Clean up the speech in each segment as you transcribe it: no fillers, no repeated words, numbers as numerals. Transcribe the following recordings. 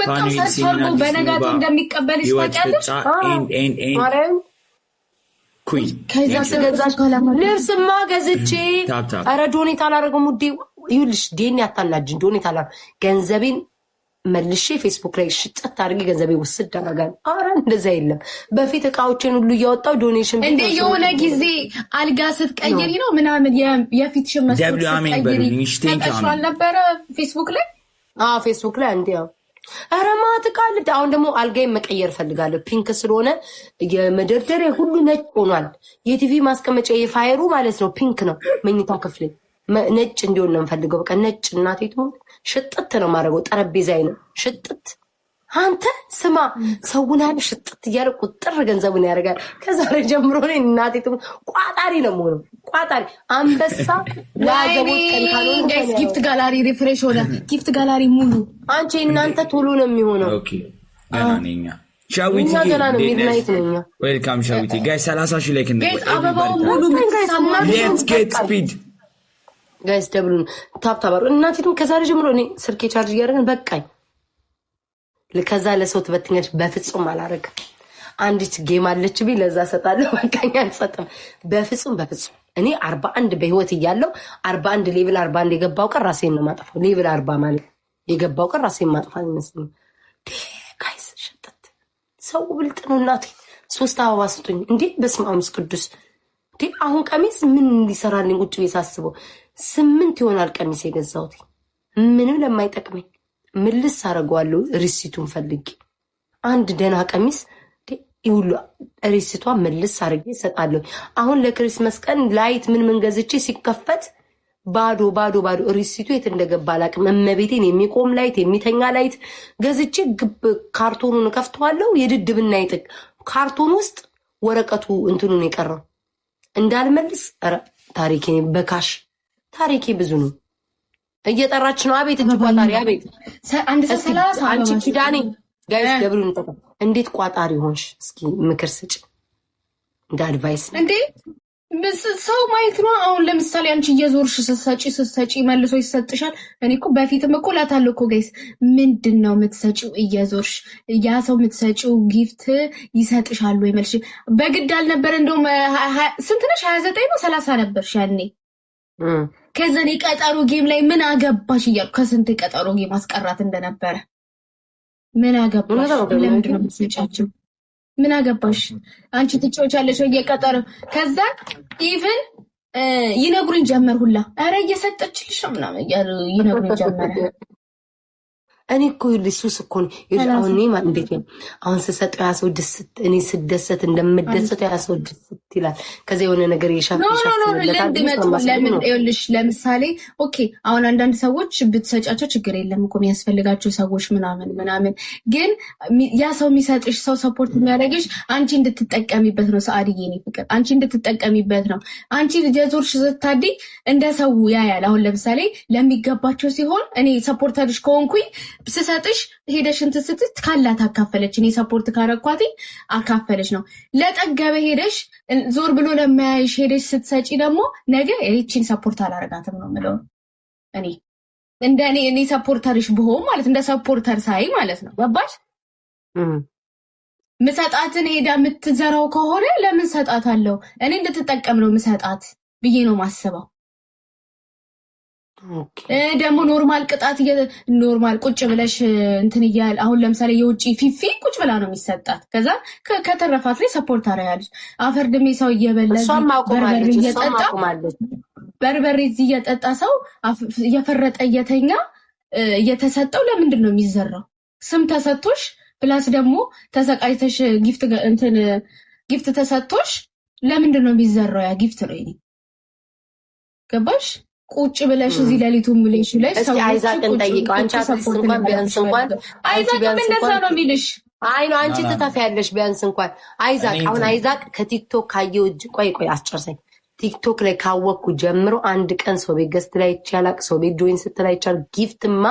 በጣም ሳትፈልጉ በነጋቱ እንደሚቀበልሽ ታውቂያለሽ። ማርያም ኩይ ከዛ ተገዛሽ ልብስማ ገዝቼ ኧረ ዶኔት አላደረገም ውዴ። ይኸውልሽ ዴኒ አታናጅኝ። ዶኔት አላደረገም ገንዘቤን መልሼ ፌስቡክ ላይ ሽጨት አድርጌ ገንዘቤ ውስድ አደርጋለሁ። ኧረ እንደዛ የለም። በፊት እቃዎችን ሁሉ እያወጣው ዶኔሽን እንደ የሆነ ጊዜ አልጋ ስትቀይሪ ነው ምናምን የፊትሽን መስሎሽ ስትቀይሪ ተቀሽሏል ነበረ ፌስቡክ ላይ። ፌስቡክ ላይ አንዴ ኧረ ማት ቃል። አሁን ደግሞ አልጋዬን መቀየር ፈልጋለሁ። ፒንክ ስለሆነ የመደርደሪያ ሁሉ ነጭ ሆኗል። የቲቪ ማስቀመጫ የፋየሩ ማለት ነው ፒንክ ነው። መኝታ ክፍሌ ነጭ እንዲሆን ነው የምፈልገው። በቃ ነጭ እናቴ ትሙት ሽጥት ነው ማድረገው። ጠረጴዛዬ ነው ሽጥት። አንተ ስማ ሰውን ያለ ሽጥት እያለ ቁጥር ገንዘቡን ያደርጋል። ከዛሬ ጀምሮ ነው እናቴ ትሙት ቋጣሪ ነው የምሆነው። ቋጣሪ አንበሳ ለአዘቦት ቀንካሎን ጋይስ ጊፍት ጋላሪ ሪፍሬሽ ሆነ። ጊፍት ጋላሪ ሙሉ አንቺ እናንተ ቶሎ ነው የሚሆነው። ኦኬ ገናነኛ ሻዊቲ ገና ነው ሚድናይት ነኛ። ዌልካም ሻዊቲ ጋይስ 30,000 ላይክ እንደ ጋይስ አበባው ሙሉ ሌትስ ጌት ስፒድ ጋይስ ደብሉን ታብታባሩ እናቴቱም ከዛሬ ጀምሮ እኔ ስልኬ ቻርጅ እያደረግን በቃኝ። ለከዛ ለሰው ትበትኛለች። በፍጹም አላረግም። አንዲት ጌም አለች ቢ ለዛ ሰጣለሁ። በቃኝ አልሰጥም። በፍጹም እኔ 41 በህይወት እያለሁ 41 ሌቭል 41 የገባው ቀን ራሴን ነው ማጥፋው። ሌቭል 40 ማለት የገባው ቀን ራሴን ማጥፋት ይመስልኝ። ጋይስ ሸጠት ሰው ብልጥ ነው። እናቴ 3 አበባ ስጡኝ እንዴ! በስመ አብ ቅዱስ እንዴ! አሁን ቀሚስ ምን ሊሰራልኝ ቁጭ ብዬ ሳስበው 8 ይሆናል ቀሚስ የገዛሁት ምንም ለማይጠቅመኝ ምልስ አደርገዋለሁ። ሪሲቱን ፈልጌ አንድ ደህና ቀሚስ ይሁሉ ሪሲቷ ምልስ አድርጌ እሰጣለሁ። አሁን ለክሪስማስ ቀን ላይት ምን ገዝቼ ሲከፈት ባዶ ሪሲቱ የት እንደገባ አላውቅም። እመቤቴን የሚቆም ላይት የሚተኛ ላይት ገዝቼ ካርቶኑን ከፍተዋለሁ። የድድብና ይጥቅ ካርቶን ውስጥ ወረቀቱ እንትኑን የቀረው እንዳልመልስ ኧረ ታሪኬ በካሽ ታሪኬ ብዙ ነው። እየጠራች ነው። አቤት እንጂ ቋጣሪ አቤት። አንድ ሰው 30 አንቺ ኪዳኔ ጋይስ ደብሉን ተጠቅም። እንዴት ቋጣሪ ሆንሽ? እስኪ ምክር ስጭ እንደ አድቫይስ እንዴ። ሰው ማየት ነው። አሁን ለምሳሌ አንቺ እየዞርሽ ስትሰጪ መልሶ ይሰጥሻል። እኔ እኮ በፊትም እኮ እላታለሁ እኮ ጋይስ ምንድነው የምትሰጪው? እየዞርሽ ያ ሰው የምትሰጪው ጊፍት ይሰጥሻል ወይ መልሽ። በግድ አልነበረ እንደውም ስንት ነሽ? 29 ነው 30 ነበርሽ ያኔ። ከዘኔ ቀጠሮ ጌም ላይ ምን አገባሽ እያልኩ ከስንት ቀጠሮ ጌም አስቀራት እንደነበረ ምን አገባሽ? ለምንድን ነው የምትሰጫቸው? ምን አገባሽ አንቺ ትጫወቻለሽ እየቀጠረ። ከዛ ኢቭን ይነግሩኝ ጀመር ሁላ ኧረ እየሰጠችልሽ ነው ምናምን ይነግሩኝ ጀመረ። እኔ እኮ ልሱስ እኮ ነው አሁን እኔ ማለት እንዴት ነው አሁን ስሰጠው ያ ሰው ደስት እኔ ስደሰት እንደምደሰተው ያ ሰው ደስት ይላል። ከዛ የሆነ ነገር ለምሳሌ ኦኬ አሁን አንዳንድ ሰዎች ብትሰጫቸው ችግር የለም እኮ የሚያስፈልጋቸው ሰዎች ምናምን ግን ያ ሰው የሚሰጥሽ ሰው ሰፖርት የሚያደርግሽ አንቺ እንድትጠቀሚበት ነው። ሰዓድዬ እኔ ፍቅር አንቺ እንድትጠቀሚበት ነው። አንቺ የዞርሽ ስታዲ እንደ ሰው ያያል። አሁን ለምሳሌ ለሚገባቸው ሲሆን እኔ ሰፖርተርሽ ከሆንኩኝ ስሰጥሽ ሄደሽ እንትን ስትት ካላት አካፈለች። እኔ ሰፖርት ካረኳት አካፈለች ነው። ለጠገበ ሄደሽ ዞር ብሎ ለማያይሽ ሄደሽ ስትሰጪ ደግሞ ነገ እቺን ሰፖርት አላረጋትም ነው የምለው። እኔ ሰፖርተርሽ ብሆን ማለት እንደ ሰፖርተር ሳይ ማለት ነው። ገባሽ? ምሰጣትን ሄዳ የምትዘራው ከሆነ ለምን ሰጣታለሁ? እኔ እንድትጠቀም ነው ምሰጣት ብዬ ነው ማስበው። ደግሞ ኖርማል ቅጣት ኖርማል ቁጭ ብለሽ እንትን እያል አሁን ለምሳሌ የውጪ ፊፊ ቁጭ ብላ ነው የሚሰጣት። ከዛ ከተረፋት ላይ ሰፖርት አረያለች። አፈር ድሜ ሰው እየበላ በርበሬ እዚህ እየጠጣ ሰው እየፈረጠ እየተኛ እየተሰጠው ለምንድን ነው የሚዘራው? ስም ተሰጥቶሽ ፕላስ ደግሞ ተሰቃይተሽ ጊፍት ተሰጥቶሽ ለምንድን ነው የሚዘራው? ያ ጊፍት ነው። ገባሽ? ቁጭ ብለሽ እዚህ ለሊቱን ሙሌሽ ላይ ሰው አይዛቅን ጠይቀው። አንቺ አትሊስት እንኳን ቢያንስ እንኳን አይዛቅ እንደዛ ነው የሚልሽ። አይ ነው አንቺ ትታፊያለሽ ቢያንስ እንኳን አይዛቅ። አሁን አይዛቅ ከቲክቶክ ካየው ቆይ አስጨርሰኝ። ቲክቶክ ላይ ካወቅኩ ጀምሮ አንድ ቀን ሰው ቤት ገስት ላይ ይቻላል፣ ሰው ቤት ጆይን ስትል አይቻል፣ ጊፍትማ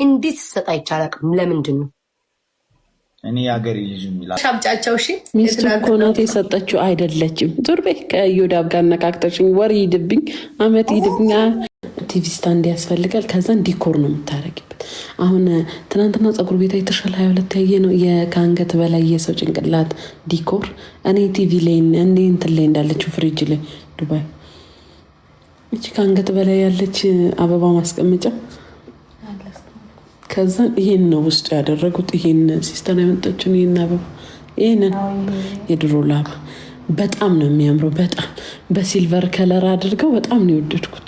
እንዴት ሰጣ ይቻላል። ለምንድን ነው እኔ ያገር ልጅ የሚላ ሻምጫቸው? እሺ ሚስቱ እኮ ናት የሰጠችው አይደለችም። ዙር ቤት ከዮዳብ ጋር ነካክተሽኝ ወር ይድብኝ አመት ይድብኛ። ቲቪ ስታንድ ያስፈልጋል። ከዛን ዲኮር ነው የምታረጊበት። አሁን ትናንትና ፀጉር ቤት አይተሻል? 22 ያየ ነው ከአንገት በላይ የሰው ጭንቅላት ዲኮር። እኔ ቲቪ ላይ እኔ እንትን ላይ እንዳለችው ፍሪጅ ላይ ዱባይ እቺ ከአንገት በላይ ያለች አበባ ማስቀመጫ። ከዛን ይሄን ነው ውስጡ ያደረጉት። ይሄን ሲስተር ያመጣችውን ይሄን አበባ ይሄንን የድሮ ላባ በጣም ነው የሚያምረው። በጣም በሲልቨር ከለር አድርገው በጣም ነው የወደድኩት።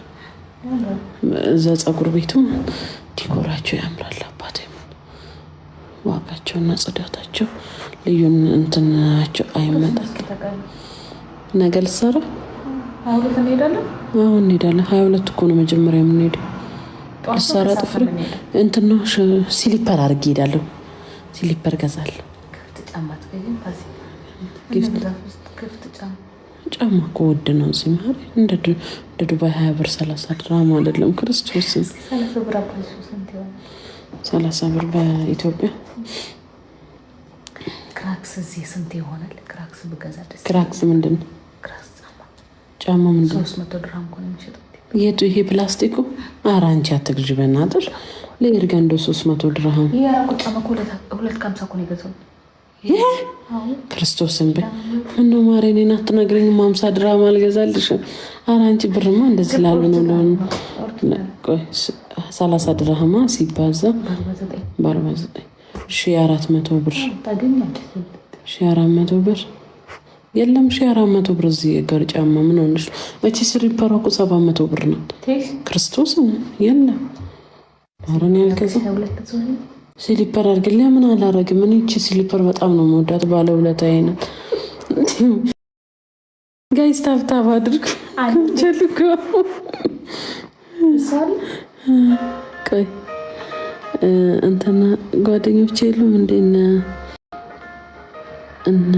እዛ ፀጉር ቤቱ ዲኮራቸው ያምራል። አባቴ ዋጋቸውና ጽዳታቸው ልዩን እንትናቸው አይመጣም። ነገ ልትሰራ አሁን እንሄዳለን። 22 እኮ ነው መጀመሪያ የምንሄደው። ልትሰራ ጥፍር እንትን ነው ሲሊፐር አድርጌ እሄዳለሁ። ሲሊፐር ገዛለሁ። ጫማ እኮ ውድ ነው እዚህ ማሪ። እንደ ዱባይ 20 ብር 30 ድራም አይደለም። ክርስቶስ 30 ብር በኢትዮጵያ። ክራክስ እዚህ ስንት ይሆናል? ክራክስ ብገዛ ደስ ክራክስ ምንድን ነው? ጫማ ምንድን ነው? 300 ድራም እኮ ነው የሚሸጠው። ይሄ ፕላስቲኩ? ኧረ አንቺ አትግዢ በእናትሽ። ለእርጋ እንደው 300 ድራም ጫማ እኮ 250 እኮ ነው የገዛው። ክርስቶስን በይ ምነው ማሬ እኔን አትነግረኝም? 50 ድራም አልገዛልሽም። ኧረ አንቺ ብርማ እንደዚህ ላሉ ነው ለሆኑ 30 ድራማ ሲባዛ በ49 1400 ብር 1400 ብር የለም 1400 ብር እዚህ የገር ጫማ ምን ሆነሽ? እቺ ስሊፐሯ እኮ 700 ብር ናት። ክርስቶስን የለም አረን ያልከዛ ሲሊፐር አድርግልኝ። ምን አላረግም እኔ እቺ ሲሊፐር በጣም ነው የምወዳት። ባለውለታዬ ናት። ጋይስ ታብታብ አድርጉ። አንቸልኩ ቆይ እንትና ጓደኞቼ የሉም እንዴ? እነ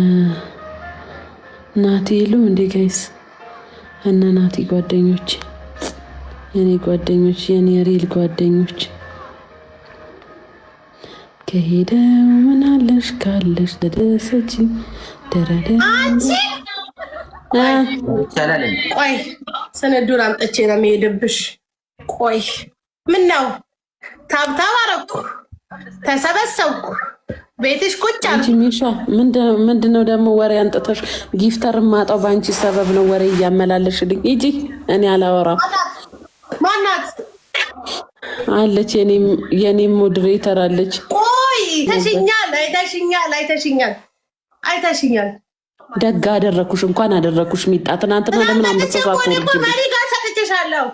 ናቲ የሉም እንዴ ጋይስ? እነ ናቲ ጓደኞቼ፣ የኔ ጓደኞች፣ የኔ ሪል ጓደኞች ከሄደው ምን አለሽ ካለሽ ተደሰች ደረደ። ቆይ ሰነዱን አምጥቼ ነው የሚሄድብሽ። ቆይ ምን ነው ታብታብ አረኩ፣ ተሰበሰብኩ፣ ቤትሽ ቁጭ አልኩ። ሚሻ ምንድነው ደግሞ ወሬ አንጥተሽ ጊፍተር ማጣው ባንቺ ሰበብ ነው ወሬ እያመላለሽልኝ። ሂጂ እኔ አላወራም። ማናት አለች የኔም ሞዴሬተር አለች። ቆይ አይተሽኛል። ደግ አደረኩሽ፣ እንኳን አደረኩሽ። ሚጣ ትናንትና ለምን አንበሳሳት ነው ማሪ ጋር ሰጥቼሻለሁ።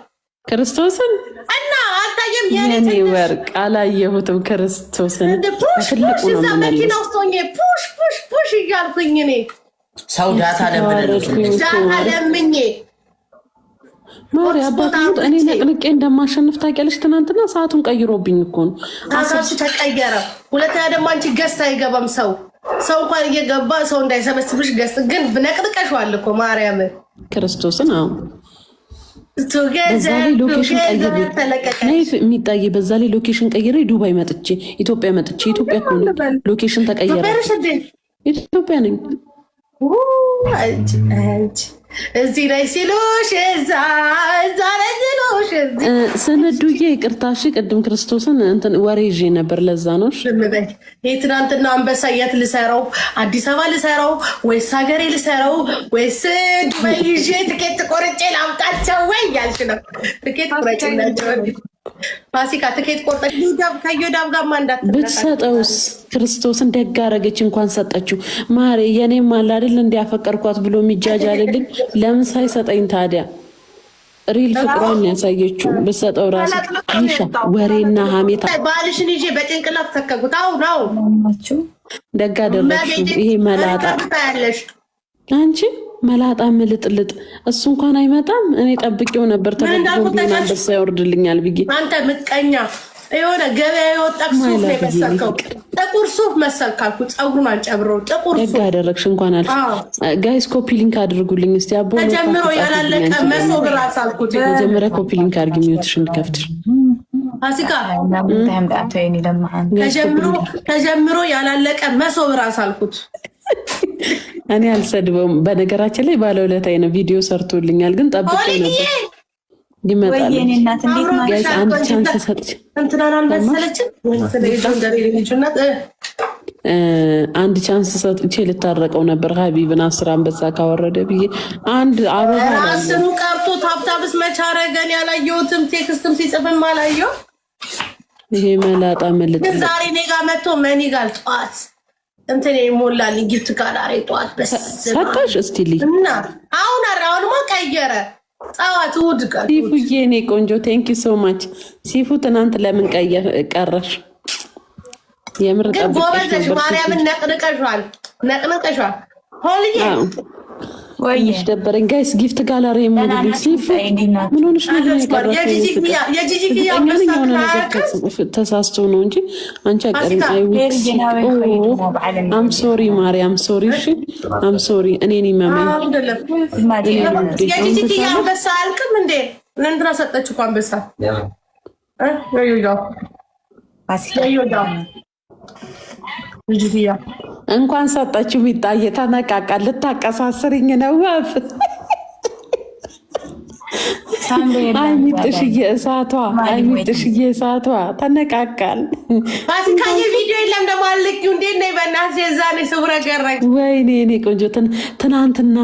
ክርስቶስን እና አልታየም። የኔ ወርቅ አላየሁትም። ክርስቶስን በትልቁ ነው መኪና ውስጥ ሆኜ ፑሽ እያልኩኝ እኔ ሰው ዳታ ለምኜ ማሪ አባቱ እኔ ነቅንቄ እንደማሸንፍ ታውቂያለሽ። ትናንትና ሰዓቱን ቀይሮብኝ እኮ ነው። አሳሱ ተቀየረ። ሁለተኛ ደግሞ አንቺ ገስት አይገባም። ሰው እንኳን እየገባ ሰው እንዳይሰበስብሽ ገስት ግን ነቅንቀሽዋል እኮ ማርያም ክርስቶስን። አዎ የሚጣይ በዛ ላይ ሎኬሽን ቀይሬ ዱባይ መጥቼ ኢትዮጵያ እኮ ሎኬሽን ተቀየረ። ኢትዮጵያ ነኝ። እዚህ ላይ ሲሉሽ እዛ ላይ ሲሉሽ ሰነዱዬ ይቅርታ እሺ። ቅድም ክርስቶስን እንትን ወሬ ይዤ ነበር፣ ለዛ ነው። ይሄ ትናንትና አንበሳ የት ልሰራው? አዲስ አበባ ልሰራው ወይስ ሀገሬ ልሰራው ወይስ ዱባይ ይዤ ትኬት ቆርጬ ላምጣቸው ወይ ያልሽ ነው። ትኬት ቆርጬላቸው ፋሲካ ትኬት ቆርጠሽ ከዮዳብ ጋር ማንዳት ብትሰጠውስ? ክርስቶስን ደግ አረገች፣ እንኳን ሰጠችው። ማሬ የኔም አለ አይደል እንዲያፈቀርኳት ብሎ የሚጃጅ አይደልኝ። ለምን ሳይሰጠኝ ታዲያ? ሪል ፍቅሯን ያሳየችው ብትሰጠው ራሱ ይሻ ወሬና ሀሜታ ባልሽን ይዤ በጭንቅላት ተከኩት። ነው ደግ አደረግሽው። ይሄ መላጣ አንቺ መላጣ ምልጥልጥ እሱ እንኳን አይመጣም። እኔ ጠብቄው ነበር ተበልቶልኝ አንበሳ ያወርድልኛል ብዬ። አንተ ምቀኛ የሆነ ገበያ የወጣ ሱፍ ነው መሰልከው። ጥቁር ሱፍ መሰልካልኩ። ፀጉሩን አንጨብረው ጥቁር ሱፍ። ደግ አደረግሽ እንኳን አልሽ። ጋይስ ኮፒ ሊንክ አድርጉልኝ እስቲ። አቦ ተጀምሮ ያላለቀ መሶብ ራስ አልኩት። መጀመሪያ ኮፒ ሊንክ አድርጊ ሚውትሽ እንድከፍትሽ። ፋሲካ ተጀምሮ ያላለቀ መሶብ ራስ አልኩት። እኔ አልሰድበውም። በነገራችን ላይ ባለውለታዬ ነው። ቪዲዮ ሰርቶልኛል፣ ግን ጠብቄ ነበር። ይመጣል። ወይኔ እናት እንዴት ጋይስ አንድ ቻንስ ሰጥቼ እንትናን አልመሰለችም አንድ ቻንስ ሰጥቼ ልታረቀው ነበር። ሀቢብን 10 አንበሳ ካወረደ ብዬ አንድ አበባ ራስኑ ቀርቶ ታብታብስ መቻረገን ያላየሁትም ቴክስትም ሲጽፍም አላየሁ። ይሄ መላጣ መልጥ ዛሬ እኔ ጋር መጥቶ መኒ ጋር ጠዋት እንትን ሞላልኝ ጊፍት ካላሬ ጠዋት ሰጣሽ እስቲሊ እና አሁንማ ቀየረ ጠዋት እሑድ ቀን ሲፉዬ እኔ ቆንጆ ቴንክ ዩ ሶ ማች ሲፉ ትናንት ለምን ቀረሽ? የምር ግን ጎበዘሽ ማርያምን ነቅንቀሻል ሆልዬ ወይሽ ደበረኝ። ጋይስ ጊፍት ጋላሪ የምንልኝ ሲፉ ምን ሆነሽ ነው? የጂጂኪያ ተሳስቶ ነው እንጂ አንቺ አቀርም አይዊክስ አም ሶሪ ማርያም ሶሪ እሺ አም ሶሪ እኔን ይመመኝ የጂጂኪያ አንበሳ አልክም እንዴ ለእንትና ሰጠች እኮ አንበሳ እንኳን ሰጠችው ቢጣየ ተነቃቃ ልታቀሳስርኝ ነው ወፍ አይሚጥሽዬ እሳቷ ተነቃቃል። ፋሲካዬ ቪዲዮ የለም ደግሞ አልልኪው እንዴት ነው በእናትሽ የዛኔ ስውረ ገረኝ ወይኔ እኔ ቆንጆ ትናንትና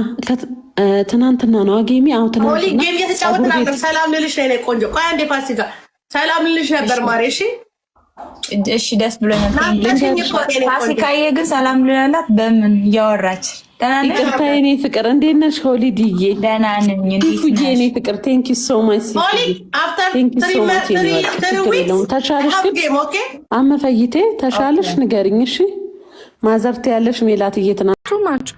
ነው አጌሚ አሁን ትናንትና ጌም እየተጫወትን ነበር። ሰላም ልልሽ ነው ቆንጆ። ቆይ አንዴ ፋሲካ ሰላም ልልሽ ነበር ማሬ። እሺ ደስ ብሎኛል። ፋሲካዬ ግን ሰላም ልላላት በምን እያወራች ይቅርታ የኔ ፍቅር እንዴት ነሽ? ሆሊድዬ ደህና ነኝ። ፉዬ የኔ ፍቅር ቴንክ ዩ ሶ ማች ተሻለሽ? ግን አመፈይቴ ተሻለሽ? ንገሪኝ እሺ። ማዘርት ያለሽ ሜላት እየትናችሁ ማች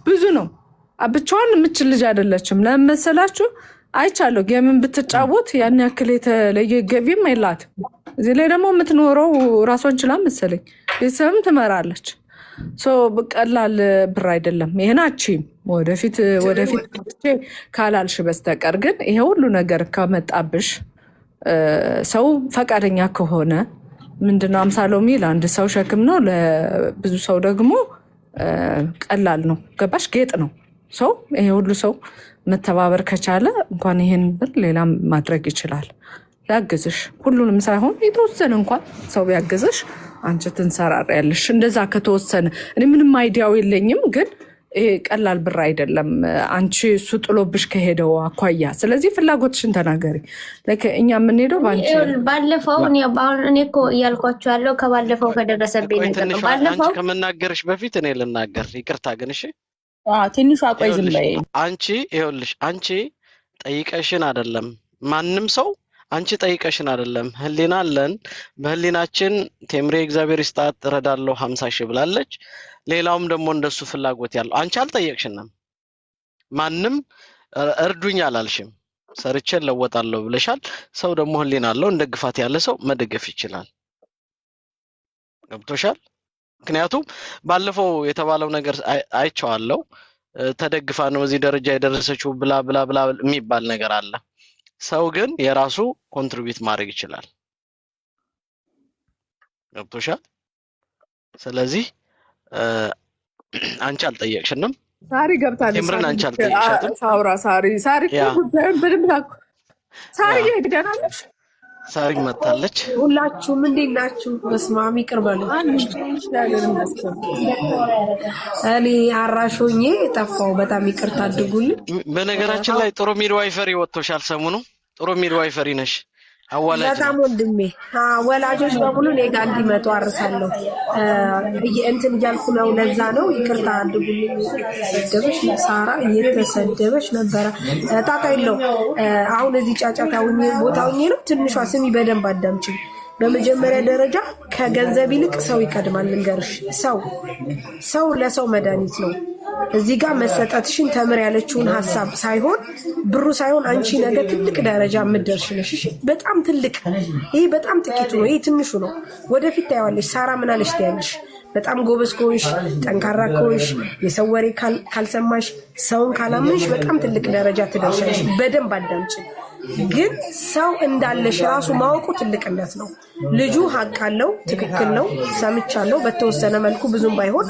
ብዙ ነው። ብቻዋን የምችል ልጅ አይደለችም። ለምን መሰላችሁ? አይቻለሁ ጌምን ብትጫወት ያን ያክል የተለየ ገቢም የላትም። እዚህ ላይ ደግሞ የምትኖረው ራሷን ችላ መሰለኝ ቤተሰብም ትመራለች። ቀላል ብር አይደለም። ይሄን አቺም ወደፊት ካላልሽ በስተቀር ግን ይሄ ሁሉ ነገር ከመጣብሽ ሰው ፈቃደኛ ከሆነ ምንድነው 50 ሎሚ ለአንድ ሰው ሸክም ነው፣ ለብዙ ሰው ደግሞ ቀላል ነው። ገባሽ? ጌጥ ነው። ሰው ይሄ ሁሉ ሰው መተባበር ከቻለ እንኳን ይሄን ብር ሌላም ማድረግ ይችላል። ያግዝሽ ሁሉንም ሳይሆን የተወሰነ እንኳን ሰው ቢያግዝሽ አንቺ ትንሰራሪያለሽ። እንደዛ ከተወሰነ እኔ ምንም አይዲያው የለኝም፣ ግን ይሄ ቀላል ብር አይደለም አንቺ እሱ ጥሎብሽ ከሄደው አኳያ። ስለዚህ ፍላጎትሽን ተናገሪ። እኛ የምንሄደው ባንቺ ባለፈው እኔ እኮ እያልኳቸው ያለው ከባለፈው ከደረሰብኝ ነገር ነው። ባለፈው ከመናገርሽ በፊት እኔ ልናገር። ይቅርታ ግን እሺ ትንሹ አቆይ ዝም በይ። አንቺ ይኸውልሽ አንቺ ጠይቀሽን አይደለም ማንም ሰው አንቺ ጠይቀሽን አይደለም። ህሊና አለን። በህሊናችን ቴምሬ እግዚአብሔር ይስጣት እረዳለሁ 50 ሺህ ብላለች። ሌላውም ደግሞ እንደሱ ፍላጎት ያለው አንቺ አልጠየቅሽንም። ማንም እርዱኝ አላልሽም። ሰርቼ ለወጣለሁ ብለሻል። ሰው ደግሞ ህሊና አለው። እንደግፋት ያለ ሰው መደገፍ ይችላል። ገብቶሻል? ምክንያቱም ባለፈው የተባለው ነገር አይቼዋለሁ። ተደግፋ ነው እዚህ ደረጃ የደረሰችው ብላ ብላ ብላ የሚባል ነገር አለ። ሰው ግን የራሱ ኮንትሪቢዩት ማድረግ ይችላል። ገብቶሻል? ስለዚህ አንቺ አልጠየቅሽንም። ሳሪ ገብታለች። ቴምርን አንቺ አልጠየቅሻትም። ሳሪ ጉዳዩን በደንብ ሳሪ ገደናለሽ። ሳሪ መጣለች። ሁላችሁም እንዴት ናችሁ? በስመ አብ ይቅር በሉ። እኔ አራሾኜ ጠፋው። በጣም ይቅርታ አድርጉልኝ። በነገራችን ላይ ጥሩ ሚድዋይፈሪ ወጥቶሻል ሰሞኑ። ጥሩ ሚድዋይፈሪ ነሽ። አዋላጅ በጣም ወንድሜ ወላጆች በሙሉ እኔ ጋር እንዲመጡ አርሳለሁ እንትን እያልኩ ነው። ለዛ ነው ይቅርታ አድርጉልኝ። እየተሰደበች ሳራ እየተሰደበች ነበረ። ጣጣ የለው። አሁን እዚህ ጫጫታ ቦታውኝ ነው። ትንሿ ስሚ በደንብ አዳምጪኝ። በመጀመሪያ ደረጃ ከገንዘብ ይልቅ ሰው ይቀድማል። ልንገርሽ፣ ሰው ለሰው መድኃኒት ነው። እዚህ ጋር መሰጠትሽን ተምር ያለችውን ሀሳብ ሳይሆን ብሩ ሳይሆን አንቺ ነገ ትልቅ ደረጃ የምትደርሽ ነሽ። እሺ፣ በጣም ትልቅ። ይሄ በጣም ጥቂቱ ነው። ይሄ ትንሹ ነው። ወደፊት ታያዋለሽ። ሳራ ምን አለሽ ትያለሽ። በጣም ጎበዝ ከሆንሽ፣ ጠንካራ ከሆንሽ፣ የሰው ወሬ ካልሰማሽ፣ ሰውን ካላመንሽ በጣም ትልቅ ደረጃ ትደርሻለሽ። በደንብ አዳምጪ። ግን ሰው እንዳለሽ ራሱ ማወቁ ትልቅነት ነው። ልጁ ሀቅ አለው። ትክክል ነው። ሰምቻለሁ በተወሰነ መልኩ ብዙም ባይሆን